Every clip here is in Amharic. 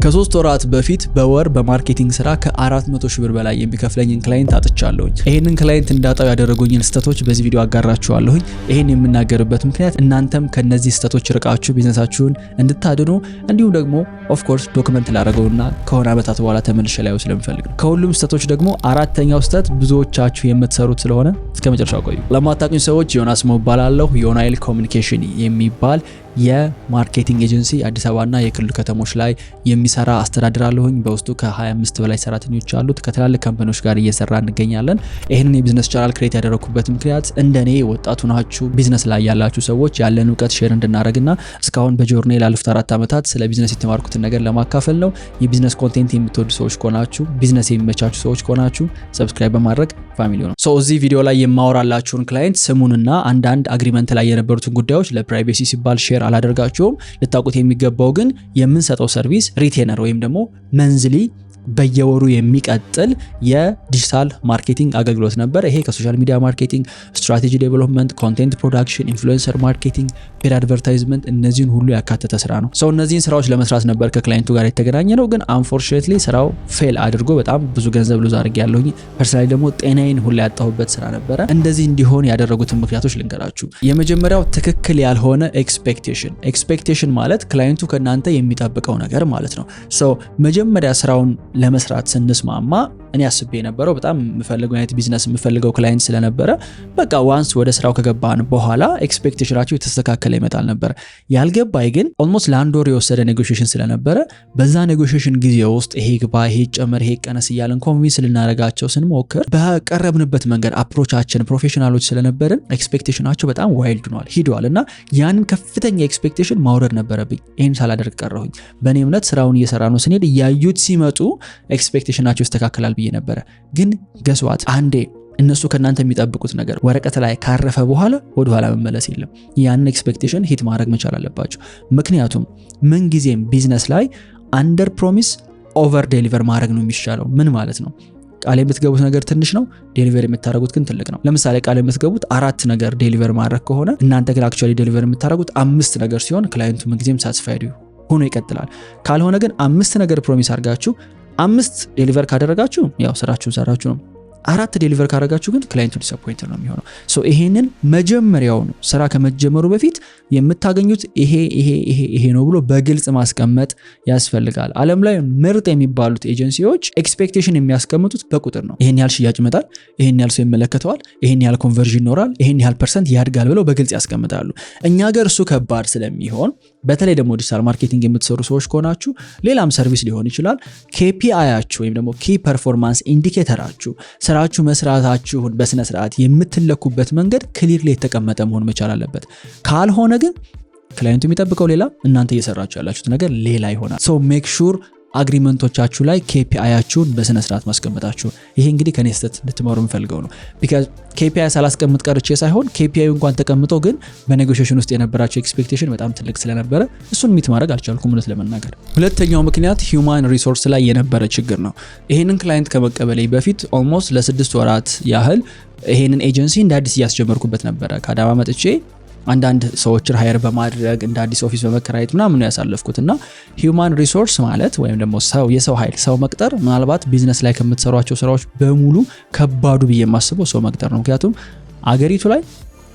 ከ3 ወራት በፊት በወር በማርኬቲንግ ስራ ከ400 ሺህ ብር በላይ የሚከፍለኝን ክላይንት አጥቻለሁኝ። ይሄንን ክላይንት እንዳጣው ያደረጉኝን ስህተቶች በዚህ ቪዲዮ አጋራችኋለሁኝ። ይሄን የምናገርበት ምክንያት እናንተም ከነዚህ ስህተቶች ርቃችሁ ቢዝነሳችሁን እንድታድኑ እንዲሁም ደግሞ ኦፍ ኮርስ ዶክመንት ላደረገውና ከሆነ ዓመታት በኋላ ተመልሼ ላየው ስለምፈልግ ነው። ከሁሉም ስህተቶች ደግሞ አራተኛው ስህተት ብዙዎቻችሁ የምትሰሩት ስለሆነ እስከ መጨረሻው ቆዩ። ለማታውቁኝ ሰዎች ዮናስ እባላለሁ። ዮናይል ኮሚኒኬሽን የሚባል የማርኬቲንግ ኤጀንሲ አዲስ አበባና የክልል ከተሞች ላይ የሚሰራ አስተዳድራለሁኝ። በውስጡ ከ25 በላይ ሰራተኞች አሉት። ከትላልቅ ካምፓኒዎች ጋር እየሰራ እንገኛለን። ይሄንን የቢዝነስ ቻናል ክሬት ያደረኩበት ምክንያት እንደኔ ወጣቱ ናችሁ ቢዝነስ ላይ ያላችሁ ሰዎች ያለን እውቀት ሼር እንድናደርግና እስካሁን በጆርኔ ላለፉት 4 ዓመታት ስለ ቢዝነስ የተማርኩትን ነገር ለማካፈል ነው። የቢዝነስ ኮንቴንት የምትወዱ ሰዎች ከሆናችሁ፣ ቢዝነስ የሚመቻችሁ ሰዎች ከሆናችሁ ሰብስክራይብ በማድረግ ፋሚሊ ነው። እዚህ ቪዲዮ ላይ የማወራላችሁን ክላይንት ስሙንና አንዳንድ አግሪመንት ላይ የነበሩትን ጉዳዮች ለፕራይቬሲ ሲባል ሼር አላደርጋችሁም። ልታውቁት የሚገባው ግን የምንሰጠው ሰርቪስ ሪቴነር ወይም ደግሞ መንዝሊ በየወሩ የሚቀጥል የዲጂታል ማርኬቲንግ አገልግሎት ነበር። ይሄ ከሶሻል ሚዲያ ማርኬቲንግ፣ ስትራቴጂ ዴቨሎፕመንት፣ ኮንቴንት ፕሮዳክሽን፣ ኢንፍሉዌንሰር ማርኬቲንግ፣ ፔድ አድቨርታይዝመንት እነዚህን ሁሉ ያካተተ ስራ ነው። እነዚህን ስራዎች ለመስራት ነበር ከክላይንቱ ጋር የተገናኘ ነው። ግን አንፎርቹኔትሊ ስራው ፌል አድርጎ በጣም ብዙ ገንዘብ ሉዝ አድርጌያለሁኝ። ፐርሰናሊ ደግሞ ጤናዬን ሁሉ ያጣሁበት ስራ ነበረ። እንደዚህ እንዲሆን ያደረጉትን ምክንያቶች ልንገራችሁ። የመጀመሪያው ትክክል ያልሆነ ኤክስፔክቴሽን ማለት ክላይንቱ ከናንተ የሚጠብቀው ነገር ማለት ነው። መጀመሪያ ስራውን ለመስራት ስንስማማ እኔ አስቤ የነበረው በጣም የምፈልገው አይነት ቢዝነስ የምፈልገው ክላይንት ስለነበረ በቃ ዋንስ ወደ ስራው ከገባን በኋላ ኤክስፔክቴሽናቸው የተስተካከለ ይመጣል ነበር። ያልገባኝ ግን ኦልሞስት ለአንድ ወር የወሰደ ኔጎሽዬሽን ስለነበረ በዛ ኔጎሽዬሽን ጊዜ ውስጥ ይሄ ግባ፣ ይሄ ጨመር፣ ይሄ ቀነስ እያለን ኮንቪንስ ልናደርጋቸው ስንሞክር በቀረብንበት መንገድ አፕሮቻችን ፕሮፌሽናሎች ስለነበርን ኤክስፔክቴሽናቸው በጣም ዋይልድ ሆኗል እና ያንን ከፍተኛ ኤክስፔክቴሽን ማውረድ ነበረብኝ። ይሄን ሳላደርግ ቀረሁኝ። በእኔ እምነት ስራውን እየሰራ ነው ስንሄድ እያዩት ሲመጡ ኤክስፔክቴሽናቸው ይስተካከላል ብዬ ነበረ። ግን ገስዋት አንዴ እነሱ ከናንተ የሚጠብቁት ነገር ወረቀት ላይ ካረፈ በኋላ ወደ ኋላ መመለስ የለም። ያንን ኤክስፔክቴሽን ሂት ማድረግ መቻል አለባችሁ። ምክንያቱም ምን ጊዜም ቢዝነስ ላይ አንደር ፕሮሚስ ኦቨር ዴሊቨር ማድረግ ነው የሚሻለው። ምን ማለት ነው? ቃል የምትገቡት ነገር ትንሽ ነው፣ ዴሊቨር የምታደርጉት ግን ትልቅ ነው። ለምሳሌ ቃል የምትገቡት 4 ነገር ዴሊቨር ማድረግ ከሆነ እናንተ ግን አክቹአሊ ዴሊቨር የምታደርጉት 5 ነገር ሲሆን ክላይንቱ ምን ጊዜም ሳቲስፋይድ ሆኖ ይቀጥላል። ካልሆነ ግን 5 ነገር ፕሮሚስ አድርጋችሁ 5 ዴሊቨር ካደረጋችሁ ያው ስራችሁን ሰራችሁ ነው። 4 ዴሊቨር ካደረጋችሁ ግን ክላይንቱ ዲስአፖይንት ነው የሚሆነው። ይሄንን መጀመሪያው ስራ ከመጀመሩ በፊት የምታገኙት ይሄ ነው ብሎ በግልጽ ማስቀመጥ ያስፈልጋል። ዓለም ላይ ምርጥ የሚባሉት ኤጀንሲዎች ኤክስፔክቴሽን የሚያስቀምጡት በቁጥር ነው። ይሄን ያህል ሽያጭ ይመጣል፣ ይሄን ያህል ሰው ይመለከተዋል፣ ይሄን ያህል ኮንቨርዥን ይኖራል፣ ይሄን ያህል ፐርሰንት ያድጋል ብለው በግልጽ ያስቀምጣሉ። እኛ ጋር እሱ ከባድ ስለሚሆን በተለይ ደግሞ ዲጂታል ማርኬቲንግ የምትሰሩ ሰዎች ከሆናችሁ ሌላም ሰርቪስ ሊሆን ይችላል KPI-ያችሁ ወይም ደግሞ ኪ ፐርፎርማንስ ኢንዲኬተራችሁ ስራችሁ መስራታችሁን በስነ ስርዓት የምትለኩበት መንገድ ክሊርሊ የተቀመጠ መሆን መቻል አለበት። ካልሆነ ግን ክላይንቱ የሚጠብቀው ሌላ፣ እናንተ እየሰራችሁ ያላችሁት ነገር ሌላ ይሆናል። ሜክ ሹር አግሪመንቶቻችሁ ላይ KPI-ያችሁን በስነ ስርዓት ማስቀመጣችሁ። ይሄ እንግዲህ ከኔ ስህተት እንድትማሩ የምፈልገው ነው። ቢካዝ KPI ሳላስቀምጥ ቀርቼ ሳይሆን KPI እንኳን ተቀምጦ ግን በኔጎሽዬሽን ውስጥ የነበራቸው ኤክስፔክቴሽን በጣም ትልቅ ስለነበረ እሱን ሚት ማድረግ አልቻልኩም እውነት ለመናገር። ሁለተኛው ምክንያት ሂውማን ሪሶርስ ላይ የነበረ ችግር ነው። ይሄንን ክላይንት ከመቀበሌ በፊት ኦልሞስት ለ6 ወራት ያህል ይሄንን ኤጀንሲ እንደ አዲስ እያስጀመርኩበት ነበረ። ከአዳማ መጥቼ አንዳንድ ሰዎችን ሃየር በማድረግ እንደ አዲስ ኦፊስ በመከራየት ምናምን ነው ያሳለፍኩትና ሂውማን ሪሶርስ ማለት ወይም ደግሞ የሰው ኃይል ሰው መቅጠር ምናልባት ቢዝነስ ላይ ከምትሰሯቸው ስራዎች በሙሉ ከባዱ ብዬ የማስበው ሰው መቅጠር ነው። ምክንያቱም አገሪቱ ላይ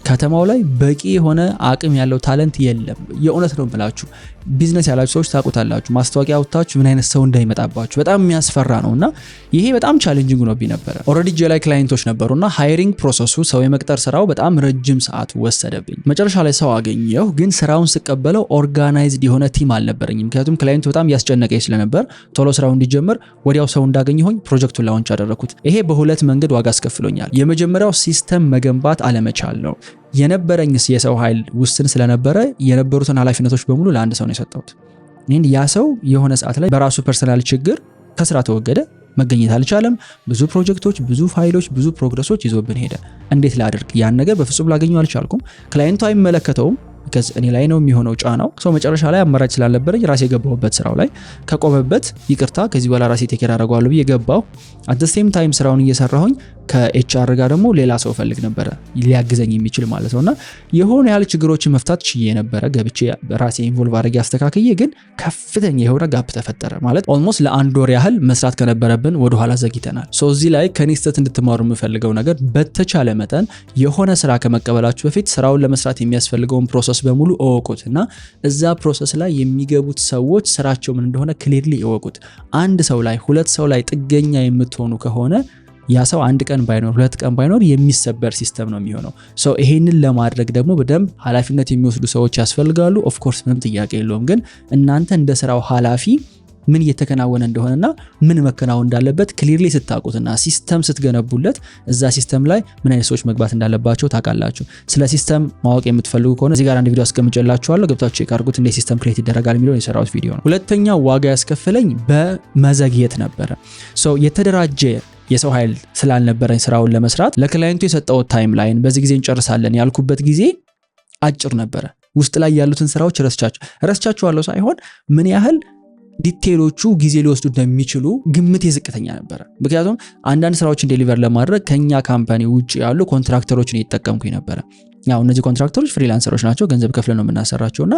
ከተማው ላይ በቂ የሆነ አቅም ያለው ታለንት የለም። የእውነት ነው ብላችሁ ቢዝነስ ያላችሁ ሰዎች ታውቁታላችሁ። ማስታወቂያ አውጥታችሁ ምን አይነት ሰው እንዳይመጣባችሁ በጣም የሚያስፈራ ነውና ይሄ በጣም ቻሌንጂንግ ነው ነበረ። ኦሬዲ ጄላይ ክላይንቶች ነበሩና ሃይሪንግ ፕሮሰሱ ሰው የመቅጠር ስራው በጣም ረጅም ሰዓት ወሰደብኝ። መጨረሻ ላይ ሰው አገኘሁ፣ ግን ስራውን ስቀበለው ኦርጋናይዝድ የሆነ ቲም አልነበረኝም። ምክንያቱም ክላይንቱ በጣም ያስጨነቀኝ ስለነበር ቶሎ ስራው እንዲጀምር ወዲያው ሰው እንዳገኘሁኝ ፕሮጀክቱን ላውንች አደረኩት። ይሄ በሁለት መንገድ ዋጋ አስከፍሎኛል። የመጀመሪያው ሲስተም መገንባት አለመቻል ነው። የነበረኝስ የሰው ኃይል ውስን ስለነበረ የነበሩትን ኃላፊነቶች በሙሉ ለአንድ ሰው ነው የሰጠሁት። ያ ሰው የሆነ ሰዓት ላይ በራሱ ፐርሰናል ችግር ከስራ ተወገደ፣ መገኘት አልቻለም። ብዙ ፕሮጀክቶች፣ ብዙ ፋይሎች፣ ብዙ ፕሮግረሶች ይዞብን ሄደ። እንዴት ላድርግ? ያን ነገር በፍጹም ላገኘው አልቻልኩም። ክላይንቱ አይመለከተውም። because እኔ ላይ ነው የሚሆነው ጫናው። መጨረሻ ላይ አማራጭ ስላልነበረኝ ራሴ የገባሁበት ስራው ላይ ከቆመበት ይቅርታ ከዚህ በኋላ ራሴ ቴክ ኬር አደርገዋለሁ ብዬ ገባሁ። at the same time ስራውን እየሰራሁኝ ከኤችአር ጋር ደግሞ ሌላ ሰው ፈልግ ነበር ሊያግዘኝ የሚችል ማለት ነውና የሆነ ያለ ችግሮችን መፍታት ችዬ ነበር ገብቼ ራሴ ኢንቮልቭ አድርጌ አስተካክዬ፣ ግን ከፍተኛ የሆነ ጋፕ ተፈጠረ ማለት ኦልሞስት ለአንድ ወር ያህል መስራት ከነበረብን ወደ ኋላ ዘግይተናል። እዚህ ላይ ከኔ ስህተት እንድትማሩ የምፈልገው ነገር በተቻለ መጠን የሆነ ስራ ከመቀበላችሁ በፊት ስራውን ለመስራት የሚያስፈልገውን ፕሮሰስ በሙሉ እወቁትና እዛ ፕሮሰስ ላይ የሚገቡት ሰዎች ስራቸው ምን እንደሆነ ክሊርሊ እወቁት። አንድ ሰው ላይ ሁለት ሰው ላይ ጥገኛ የምትሆኑ ከሆነ ያ ሰው አንድ ቀን ባይኖር ሁለት ቀን ባይኖር የሚሰበር ሲስተም ነው የሚሆነው። ይሄንን ለማድረግ ደግሞ በደንብ ኃላፊነት የሚወስዱ ሰዎች ያስፈልጋሉ። ኦፍ ኮርስ ምንም ጥያቄ የለውም። ግን እናንተ እንደ ስራው ኃላፊ ምን እየተከናወነ እንደሆነና ምን መከናወን እንዳለበት ክሊርሊ ስታውቁትና ሲስተም ስትገነቡለት እዛ ሲስተም ላይ ምን አይነት ሰዎች መግባት እንዳለባቸው ታውቃላችሁ። ስለ ሲስተም ማወቅ የምትፈልጉ ከሆነ እዚህ ጋር አንድ ቪዲዮ አስቀምጬላችኋለሁ፣ ገብታችሁ ቼክ አድርጉት። እንደ ሲስተም ክሬት ይደረጋል የሚለው የሰራሁት ቪዲዮ ነው። ሁለተኛው ዋጋ ያስከፈለኝ በመዘግየት ነበረ። የተደራጀ የሰው ኃይል ስላልነበረኝ ስራውን ለመስራት ለክላይንቱ የሰጠው ታይም ላይን በዚህ ጊዜ እንጨርሳለን ያልኩበት ጊዜ አጭር ነበረ። ውስጥ ላይ ያሉትን ስራዎች ረስቻቸዋለሁ ሳይሆን ምን ያህል ዲቴሎቹ ጊዜ ሊወስዱ እንደሚችሉ ግምት የዝቅተኛ ነበር። ምክንያቱም አንዳንድ ስራዎችን ዴሊቨር ለማድረግ ከኛ ካምፓኒ ውጪ ያሉ ኮንትራክተሮችን እየተጠቀምኩኝ ነበር። ያው እነዚህ ኮንትራክተሮች ፍሪላንሰሮች ናቸው፣ ገንዘብ ከፍለን ነው የምናሰራቸውና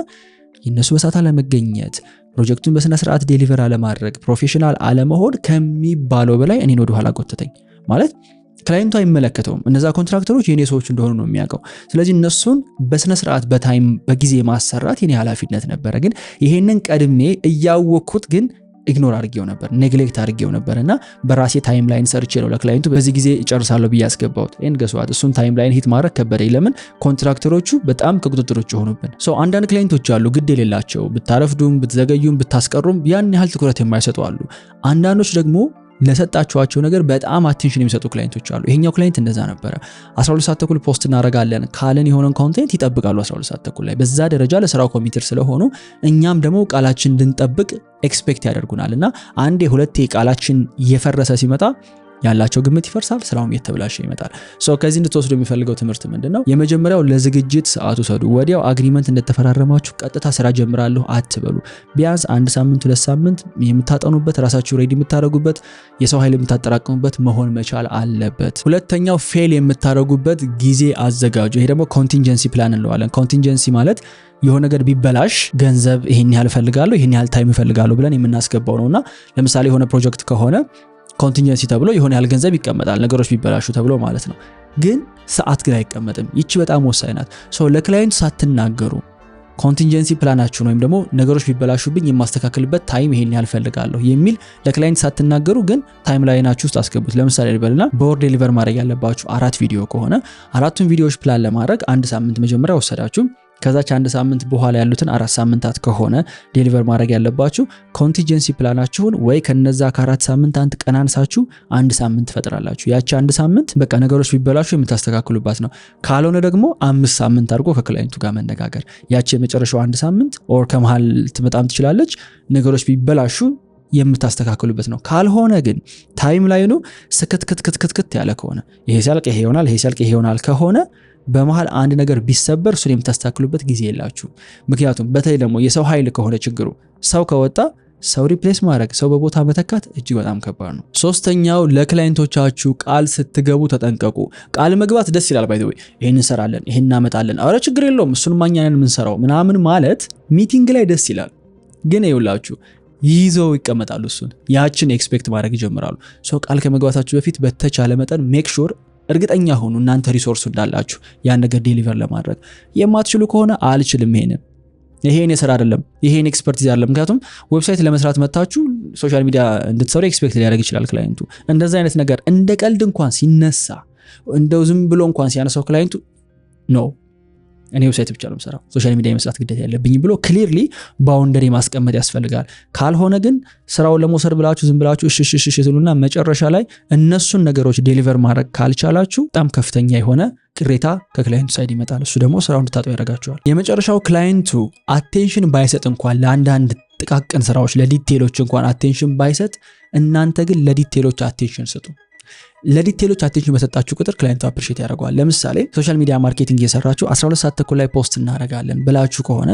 የነሱ በሰዓት አለመገኘት፣ ፕሮጀክቱን በስነ ስርዓት ዴሊቨር አለማድረግ፣ ፕሮፌሽናል አለመሆን ከሚባለው በላይ እኔን ወደ ኋላ ጎተተኝ። ማለት ክላይንቱ አይመለከተውም፣ እነዛ ኮንትራክተሮች የኔ ሰዎች እንደሆኑ ነው የሚያውቀው። ስለዚህ እነሱን በስነ ስርዓት በታይም በጊዜ ማሰራት የኔ ኃላፊነት ነበረ። ግን ይሄንን ቀድሜ እያወቅኩት ግን ኢግኖር አድርጌው ነበር፣ ኔግሌክት አድርጌው ነበርና በራሴ ታይም ላይን ሰርቼ ነው ለክላይንቱ በዚህ ጊዜ ይጨርሳለሁ ብዬ ያስገባሁት። ገስዋት እሱን ታይም ላይን ሂት ማድረግ ከበደኝ። ለምን? ኮንትራክተሮቹ በጣም ከቁጥጥሮች ሆኑብን። አንዳንድ ክላይንቶች አሉ ግድ የሌላቸው፣ ብታረፍዱም ብትዘገዩም ብታስቀሩም ያን ያህል ትኩረት የማይሰጡ አሉ። አንዳንዶች ደግሞ ለሰጣችኋቸው ነገር በጣም አቴንሽን የሚሰጡ ክላይንቶች አሉ። ይሄኛው ክላይንት እንደዛ ነበረ። 12 ሰዓት ተኩል ፖስት እናደርጋለን ካለን የሆነን ኮንቴንት ይጠብቃሉ 12 ሰዓት ተኩል ላይ። በዛ ደረጃ ለስራው ኮሚትድ ስለሆኑ እኛም ደግሞ ቃላችን እንድንጠብቅ ኤክስፔክት ያደርጉናልና አንዴ ሁለቴ ቃላችን እየፈረሰ ሲመጣ ያላቸው ግምት ይፈርሳል፣ ስራውም እየተበላሸ ይመጣል። ከዚህ እንድትወስዱ የሚፈልገው ትምህርት ምንድነው? የመጀመሪያው ለዝግጅት ሰዓቱ ሰዱ። ወዲያው አግሪመንት እንደተፈራረማችሁ ቀጥታ ስራ ጀምራለሁ አትበሉ። ቢያንስ አንድ ሳምንት ሁለት ሳምንት የምታጠኑበት፣ ራሳችሁ ሬዲ የምታደርጉበት፣ የሰው ኃይል የምታጠራቅሙበት መሆን መቻል አለበት። ሁለተኛው ፌል የምታደርጉበት ጊዜ አዘጋጁ። ይሄ ደግሞ ኮንቲንጀንሲ ፕላን እንለዋለን። ኮንቲንጀንሲ ማለት የሆነ ነገር ቢበላሽ ገንዘብ ይሄን ያህል እፈልጋለሁ፣ ይሄን ያህል ታይም እፈልጋለሁ ብለን የምናስገባው ነውና ለምሳሌ የሆነ ፕሮጀክት ከሆነ ኮንቲንጀንሲ ተብሎ የሆነ ያህል ገንዘብ ይቀመጣል፣ ነገሮች ቢበላሹ ተብሎ ማለት ነው። ግን ሰዓት ግን አይቀመጥም። ይቺ በጣም ወሳኝ ናት። ለክላይንት ሳትናገሩ ኮንቲንጀንሲ ፕላናችሁን ወይም ደግሞ ነገሮች ቢበላሹብኝ የማስተካከልበት ታይም ይሄን ያህል ፈልጋለሁ የሚል ለክላይንት ሳትናገሩ ግን ታይም ላይናችሁ ውስጥ አስገቡት። ለምሳሌ ልበልና በወር ዴሊቨር ማድረግ ያለባችሁ 4 ቪዲዮ ከሆነ 4ቱን ቪዲዮዎች ፕላን ለማድረግ አንድ ሳምንት መጀመሪያ ወሰዳችሁ። ከዛች አንድ ሳምንት በኋላ ያሉትን 4 ሳምንታት ከሆነ ዴሊቨር ማድረግ ያለባችሁ ኮንቲንጀንሲ ፕላናችሁን ወይ ከነዛ ከ4 ሳምንት አንድ ቀን አንሳችሁ አንድ ሳምንት ፈጥራላችሁ። ያቺ አንድ ሳምንት በቃ ነገሮች ቢበላሹ የምታስተካክሉባት ነው። ካልሆነ ደግሞ 5 ሳምንት አድርጎ ከክላይንቱ ጋር መነጋገር። ያቺ የመጨረሻው አንድ ሳምንት ኦር ከመሃል ትመጣም ትችላለች፣ ነገሮች ቢበላሹ የምታስተካክሉበት ነው። ካልሆነ ግን ታይም ላይኑ ስክትክትክትክት ያለ ከሆነ ይሄ ሲያልቅ ይሄ ይሆናል፣ ይሄ ሲያልቅ ይሄ ይሆናል ከሆነ በመሃል አንድ ነገር ቢሰበር እሱን የምታስተካክሉበት ጊዜ የላችሁ። ምክንያቱም በተለይ ደግሞ የሰው ኃይል ከሆነ ችግሩ ሰው ከወጣ ሰው ሪፕሌስ ማድረግ፣ ሰው በቦታ መተካት እጅግ በጣም ከባድ ነው። ሶስተኛው ለክላይንቶቻችሁ ቃል ስትገቡ ተጠንቀቁ። ቃል መግባት ደስ ይላል። ባይ ዘ ወይ ይሄን እንሰራለን፣ ይሄን እናመጣለን፣ አረ ችግር የለውም እሱን ማኛነን የምንሰራው ምናምን ማለት ሚቲንግ ላይ ደስ ይላል። ግን ይውላችሁ ይዘው ይቀመጣሉ። እሱን ያችን ኤክስፔክት ማድረግ ይጀምራሉ። ቃል ከመግባታችሁ በፊት በተቻለ መጠን ሜክ ሹር እርግጠኛ ሆኑ እናንተ ሪሶርሱ እንዳላችሁ ያን ነገር ዴሊቨር ለማድረግ። የማትችሉ ከሆነ አልችልም፣ ይሄን የሰራ አይደለም፣ ይሄን ኤክስፐርቲዝ አይደለም። ምክንያቱም ዌብሳይት ለመስራት መጣችሁ ሶሻል ሚዲያ እንድትሰሩ ኤክስፔክት ሊያደርግ ይችላል ክላይንቱ። እንደዛ አይነት ነገር እንደ ቀልድ እንኳን ሲነሳ እንደው ዝም ብሎ እንኳን ሲያነሳው ክላይንቱ ኖ እኔ ዌብሳይት ብቻ ነው የምሰራው፣ ሶሻል ሚዲያ የመስራት ግዴታ ያለብኝ ብሎ ክሊርሊ ባውንደሪ ማስቀመጥ ያስፈልጋል። ካልሆነ ግን ስራውን ለመውሰድ ብላችሁ ዝም ብላችሁ እሺ ትሉና መጨረሻ ላይ እነሱን ነገሮች ዴሊቨር ማድረግ ካልቻላችሁ በጣም ከፍተኛ የሆነ ቅሬታ ከክላይንቱ ሳይድ ይመጣል። እሱ ደግሞ ስራውን እንድታጡ ያደርጋችኋል። የመጨረሻው ክላይንቱ አቴንሽን ባይሰጥ እንኳን ለአንዳንድ ጥቃቅን ስራዎች ለዲቴሎች እንኳን አቴንሽን ባይሰጥ፣ እናንተ ግን ለዲቴሎች አቴንሽን ስጡ። ለዲቴሎች አቴንሽን በሰጣችሁ ቁጥር ክላይንቱ አፕሪሺየት ያደርገዋል። ለምሳሌ ሶሻል ሚዲያ ማርኬቲንግ እየሰራችሁ 12 ሰዓት ተኩል ላይ ፖስት እናደርጋለን ብላችሁ ከሆነ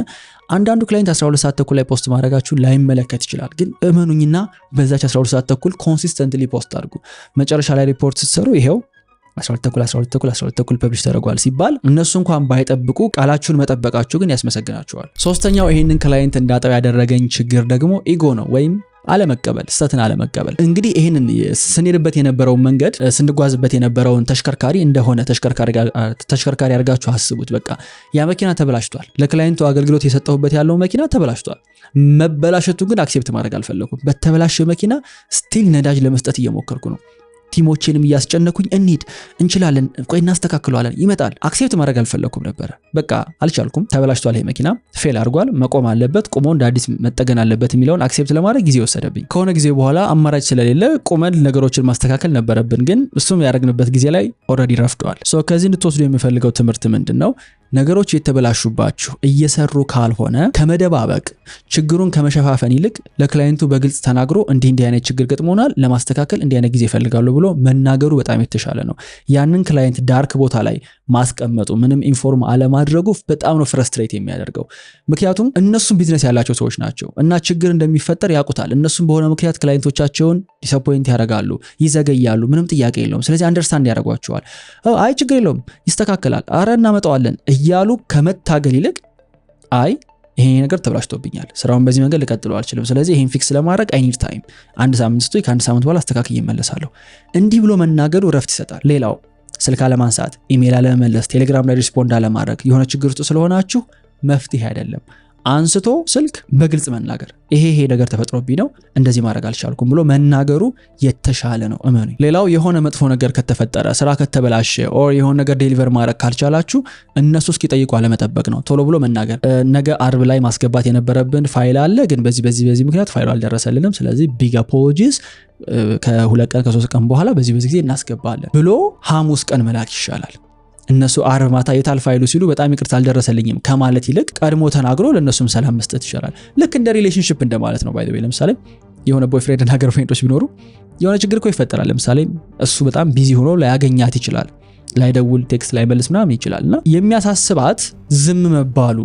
አንዳንዱ ክላይንት 12 ሰዓት ተኩል ላይ ፖስት ማድረጋችሁ ላይመለከት ይችላል። ግን እመኑኝና በዛች 12 ሰዓት ተኩል ኮንሲስተንትሊ ፖስት አድርጉ። መጨረሻ ላይ ሪፖርት ስትሰሩ ይሄው 12 ተኩል ፐብሊሽ ተደርጓል ሲባል እነሱ እንኳን ባይጠብቁ ቃላችሁን መጠበቃችሁ ግን ያስመሰግናችኋል። ሶስተኛው ይሄንን ክላይንት እንዳጣው ያደረገኝ ችግር ደግሞ ኢጎ ነው ወይም አለመቀበል፣ ስተትን አለመቀበል። እንግዲህ ይሄንን ስንሄድበት የነበረውን መንገድ ስንጓዝበት የነበረውን ተሽከርካሪ እንደሆነ ተሽከርካሪ አድርጋችሁ አስቡት። በቃ ያ መኪና ተበላሽቷል። ለክላይንቱ አገልግሎት የሰጠሁበት ያለው መኪና ተበላሽቷል። መበላሸቱ ግን አክሴፕት ማድረግ አልፈለኩም። በተበላሸ መኪና ስቲል ነዳጅ ለመስጠት እየሞከርኩ ነው። ቲሞቼንም እያስጨነኩኝ እንችላለን፣ ቆይ እናስተካክለዋለን፣ ይመጣል። አክሴፕት ማድረግ አልፈለኩም ነበር። በቃ አልቻልኩም። ተበላሽቷል፣ ይሄ መኪና ፌል አድርጓል፣ መቆም አለበት፣ ቆሞ እንደ አዲስ መጠገን አለበት የሚለውን አክሴፕት ለማድረግ ጊዜ ወሰደብኝ። ከሆነ ጊዜ በኋላ አማራጭ ስለሌለ ቆመን ነገሮችን ማስተካከል ነበረብን። ግን እሱም ያደረግንበት ጊዜ ላይ ኦልሬዲ ረፍደዋል። ከዚህ እንድትወስዱ የምፈልገው ትምህርት ምንድነው? ነገሮች የተበላሹባችሁ እየሰሩ ካልሆነ ከመደባበቅ ችግሩን ከመሸፋፈን ይልቅ ለክላይንቱ በግልጽ ተናግሮ እንዲህ አይነት ችግር ገጥሞናል፣ ለማስተካከል እንዲህ አይነት ጊዜ እፈልጋለሁ ብሎ መናገሩ በጣም የተሻለ ነው። ያንን ክላይንት ዳርክ ቦታ ላይ ማስቀመጡ፣ ምንም ኢንፎርም አለማድረጉ በጣም ነው ፍረስትሬት የሚያደርገው። ምክንያቱም እነሱም ቢዝነስ ያላቸው ሰዎች ናቸው እና ችግር እንደሚፈጠር ያውቁታል። እነሱም በሆነ ምክንያት ክላይንቶቻቸውን ዲስአፖይንት ያደርጋሉ፣ ይዘገያሉ። ምንም ጥያቄ የለውም። ስለዚህ አንደርስታንድ ያደርጓቸዋል። አይ ችግር የለውም ይስተካከላል፣ አረ እናመጣዋለን እያሉ ከመታገል ይልቅ አይ ይሄ ነገር ተብላሽቶብኛል፣ ስራውን በዚህ መንገድ ልቀጥለው አልችልም፣ ስለዚህ ይሄን ፊክስ ለማድረግ አይ ኒድ ታይም፣ አንድ ሳምንት ስጡኝ፣ ከአንድ ሳምንት በኋላ አስተካክዬ እመለሳለሁ። እንዲህ ብሎ መናገሩ ረፍት ይሰጣል። ሌላው ስልክ አለማንሳት፣ ኢሜል አለመመለስ፣ ቴሌግራም ላይ ሪስፖንድ አለማድረግ የሆነ ችግር ውስጥ ስለሆናችሁ መፍትሄ አይደለም። አንስቶ ስልክ በግልጽ መናገር ይሄ ነገር ተፈጥሮብኝ ነው እንደዚህ ማድረግ አልቻልኩም ብሎ መናገሩ የተሻለ ነው። እመኑኝ። ሌላው የሆነ መጥፎ ነገር ከተፈጠረ፣ ስራ ከተበላሸ ኦር የሆነ ነገር ዴሊቨር ማድረግ ካልቻላችሁ እነሱ እስኪጠይቁ አለመጠበቅ ነው። ቶሎ ብሎ መናገር። ነገ አርብ ላይ ማስገባት የነበረብን ፋይል አለ፣ ግን በዚህ ምክንያት ፋይሉ አልደረሰልንም፣ ስለዚህ ቢግ አፖሎጂስ ከ2 ቀን ከ3 ቀን በኋላ በዚህ ጊዜ እናስገባለን ብሎ ሐሙስ ቀን መላክ ይሻላል። እነሱ አርብ ማታ የታል ፋይሉ ሲሉ በጣም ይቅርታ አልደረሰልኝም ከማለት ይልቅ ቀድሞ ተናግሮ ለነሱም ሰላም መስጠት ይሻላል። ልክ እንደ ሪሌሽንሺፕ እንደማለት ነው። ባይ ዘ ዌይ ለምሳሌ የሆነ ቦይፍሬንድ እና ገርልፍሬንዶች ቢኖሩ የሆነ ችግር እኮ ይፈጠራል። ለምሳሌ እሱ በጣም ቢዚ ሆኖ ላያገኛት ይችላል፣ ላይደውል፣ ቴክስት ላይመልስ ምናምን ይችላልና የሚያሳስባት ዝም መባሉ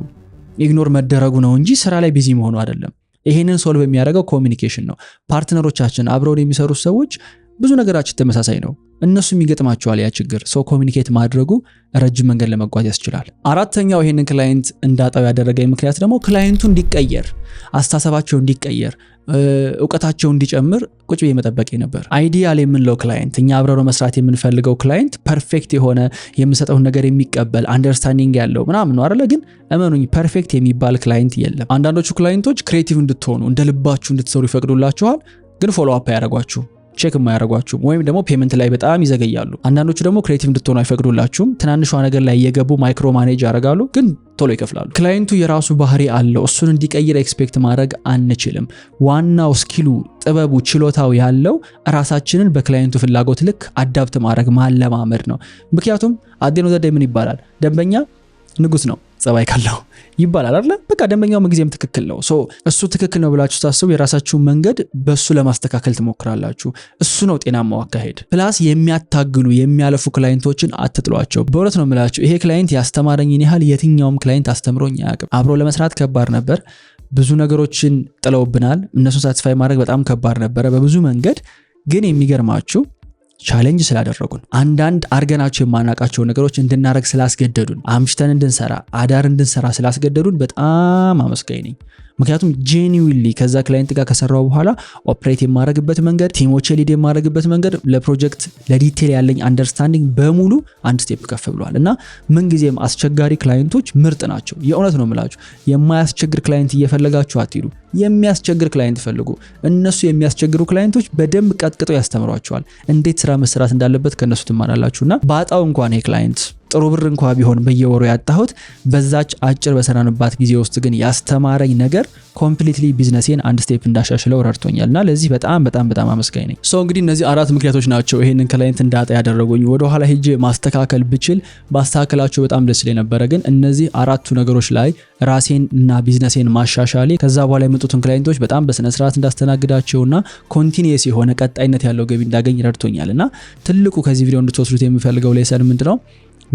ኢግኖር መደረጉ ነው እንጂ ስራ ላይ ቢዚ መሆኑ አይደለም። ይሄንን ሶልቭ የሚያደርገው ኮሚኒኬሽን ነው። ፓርትነሮቻችን አብረውን የሚሰሩ ሰዎች ብዙ ነገራችን ተመሳሳይ ነው። እነሱም ይገጥማቸዋል ያ ችግር። ኮሚኒኬት ማድረጉ ረጅም መንገድ ለመጓዝ ያስችላል። አራተኛው ይሄንን ክላይንት እንዳጣው ያደረገኝ ምክንያት ደግሞ ክላይንቱ እንዲቀየር፣ አስተሳሰባቸው እንዲቀየር፣ እውቀታቸው እንዲጨምር ቁጭ ብዬ መጠበቅ ነበር። አይዲያል የምንለው ክላይንት፣ እኛ አብረው መስራት የምንፈልገው ክላይንት ፐርፌክት የሆነ የምሰጠውን ነገር የሚቀበል አንደርስታንዲንግ ያለው ምናምን ነው አይደለ? ግን እመኑኝ ፐርፌክት የሚባል ክላይንት የለም። አንዳንዶቹ ክላይንቶች ክሬቲቭ እንድትሆኑ እንደ ልባችሁ እንድትሰሩ ይፈቅዱላችኋል፣ ግን ፎሎ አፕ አያደርጓችሁ፣ ቼክ የማያደርጓችሁም ወይም ደግሞ ፔመንት ላይ በጣም ይዘገያሉ። አንዳንዶቹ ደግሞ ክሬቲቭ እንድትሆኑ አይፈቅዱላችሁም። ትናንሿ ነገር ላይ እየገቡ ማይክሮ ማኔጅ ያደርጋሉ፣ ግን ቶሎ ይከፍላሉ። ክላይንቱ የራሱ ባህሪ አለው። እሱን እንዲቀይር ኤክስፔክት ማድረግ አንችልም። ዋናው ስኪሉ፣ ጥበቡ፣ ችሎታው ያለው ራሳችንን በክላይንቱ ፍላጎት ልክ አዳፕት ማድረግ ማለማመድ ነው። ምክንያቱም አዴኖ ዘዴ ምን ይባላል? ደንበኛ ንጉስ ነው ጸባይ ካለው ይባላል አይደል? በቃ ደንበኛው ምንጊዜም ትክክል ነው። እሱ ትክክል ነው ብላችሁ ታስቡ፣ የራሳችሁን መንገድ በሱ ለማስተካከል ትሞክራላችሁ። እሱ ነው ጤናማው አካሄድ። ፕላስ የሚያታግሉ የሚያለፉ ክላይንቶችን አትጥሏቸው። በእውነት ነው የምላችሁ፣ ይሄ ክላይንት ያስተማረኝን ያህል የትኛውም ክላይንት አስተምሮኝ አያውቅም። አብሮ ለመስራት ከባድ ነበር። ብዙ ነገሮችን ጥለውብናል። እነሱን ሳቲስፋይ ማድረግ በጣም ከባድ ነበረ በብዙ መንገድ። ግን የሚገርማችሁ ቻሌንጅ ስላደረጉን፣ አንዳንድ አርገናቸው የማናቃቸው ነገሮች እንድናረግ ስላስገደዱን፣ አምሽተን እንድንሰራ፣ አዳር እንድንሰራ ስላስገደዱን በጣም አመስጋኝ ነኝ። ምክንያቱም ጄኒዊንሊ ከዛ ክላይንት ጋር ከሰራው በኋላ ኦፕሬት የማረግበት መንገድ፣ ቲሞቼ ሊድ የማረግበት መንገድ፣ ለፕሮጀክት ለዲቴል ያለኝ አንደርስታንዲንግ በሙሉ አንድ ስቴፕ ከፍ ብሏል እና ምንጊዜም አስቸጋሪ ክላይንቶች ምርጥ ናቸው። የእውነት ነው የምላችሁ። የማያስቸግር ክላይንት እየፈለጋችሁ አትሂዱ፣ የሚያስቸግር ክላይንት ፈልጉ። እነሱ የሚያስቸግሩ ክላይንቶች በደንብ ቀጥቅጠው ያስተምሯቸዋል። እንዴት ስራ መስራት እንዳለበት ከነሱ ትማራላችሁና ባጣው እንኳን ይሄ ክላይንት ጥሩ ብር እንኳን ቢሆን በየወሩ ያጣሁት በዛች አጭር በሰራንባት ጊዜ ውስጥ ግን ያስተማረኝ ነገር ኮምፕሊትሊ ቢዝነሴን አንድ ስቴፕ እንዳሻሽለው ረድቶኛልና ለዚህ በጣም አመስጋኝ ነኝ። ሶ እንግዲህ እነዚህ 4 ምክንያቶች ናቸው ይሄንን ክላይንት እንዳጣ ያደረጉኝ። ወደ ኋላ ሄጄ ማስተካከል ብችል ባስተካከላቸው በጣም ደስ ይለኝ ነበር። ግን እነዚህ 4ቱ ነገሮች ላይ ራሴን እና ቢዝነሴን ማሻሻሌ ከዛ በኋላ የመጡትን ክላይንቶች በጣም በስነ ስርዓት እንዳስተናግዳቸውና ኮንቲኒየስ የሆነ ቀጣይነት ያለው ገቢ እንዳገኝ ረድቶኛልና ትልቁ ከዚህ ቪዲዮ እንድትወስዱት የሚፈልገው ሌሰን ምንድነው?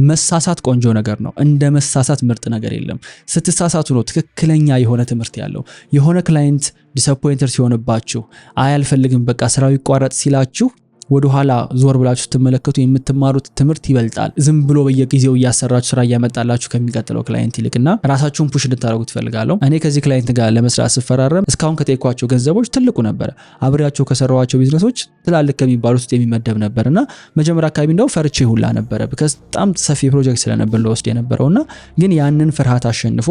መሳሳት ቆንጆ ነገር ነው። እንደ መሳሳት ምርጥ ነገር የለም። ስትሳሳቱ ነው ትክክለኛ የሆነ ትምህርት ያለው። የሆነ ክላይንት ዲስአፖይንተር ሲሆንባችሁ አያልፈልግም በቃ ስራው ይቋረጥ ሲላችሁ ወደ ኋላ ዞር ብላችሁ ስትመለከቱ የምትማሩት ትምህርት ይበልጣል። ዝም ብሎ በየጊዜው እያሰራችሁ ስራ እያመጣላችሁ ከሚቀጥለው ክላይንት ይልቅና ራሳችሁን ፑሽ እንድታደርጉ ትፈልጋለሁ። እኔ ከዚህ ክላይንት ጋር ለመስራት ስፈራረም እስካሁን ከጠየኳቸው ገንዘቦች ትልቁ ነበር። አብሬያቸው ከሰራዋቸው ቢዝነሶች ትላልቅ ከሚባሉት ውስጥ የሚመደብ ነበርና መጀመሪያ አካባቢ እንደው ፈርቼ ሁላ ነበረ በጣም ሰፊ ፕሮጀክት ስለነበር ለወስድ የነበረውና ግን ያንን ፍርሃት አሸንፎ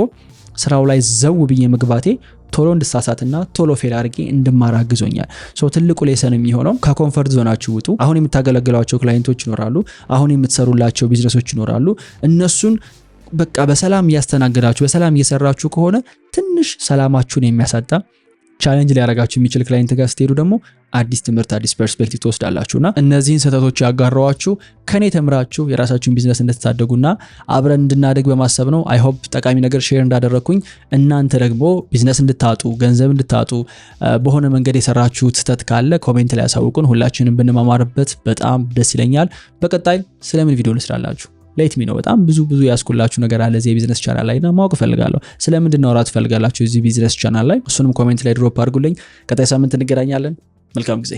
ስራው ላይ ዘው ብዬ መግባቴ ቶሎ እንድሳሳትና ቶሎ ፌል አድርጌ እንድማራግዞኛል። ትልቁ ሌሰን የሚሆነው ከኮንፈርት ዞናችሁ ውጡ። አሁን የምታገለግሏቸው ክላይንቶች ይኖራሉ፣ አሁን የምትሰሩላቸው ቢዝነሶች ይኖራሉ። እነሱን በቃ በሰላም እያስተናገዳችሁ በሰላም እየሰራችሁ ከሆነ ትንሽ ሰላማችሁን የሚያሳጣ ቻሌንጅ ሊያረጋችሁ የሚችል ክላይንት ጋር ስትሄዱ ደግሞ አዲስ ትምህርት አዲስ ፐርስፔክቲቭ ትወስዳላችሁና እነዚህን ስህተቶች ያጋራዋችሁ ከኔ ተምራችሁ የራሳችሁን ቢዝነስ እንድትታደጉና አብረን እንድናደግ በማሰብ ነው። አይ ሆፕ ጠቃሚ ነገር ሼር እንዳደረኩኝ እናንተ ደግሞ ቢዝነስ እንድታጡ ገንዘብ እንድታጡ በሆነ መንገድ የሰራችሁት ስህተት ካለ ኮሜንት ላይ ያሳውቁን። ሁላችንም ብንማማርበት በጣም ደስ ይለኛል። በቀጣይ ስለምን ቪዲዮ ልስራላችሁ ሌት ሚ ነው። በጣም ብዙ ያስኩላችሁ ነገር አለ እዚህ ቢዝነስ ቻናል ላይ እና ማወቅ ፈልጋለሁ። ስለምንድን ነው ራት ፈልጋላችሁ እዚህ ቢዝነስ ቻናል ላይ? እሱንም ኮሜንት ላይ ድሮፕ አድርጉልኝ። ቀጣይ ሳምንት እንገናኛለን። መልካም ጊዜ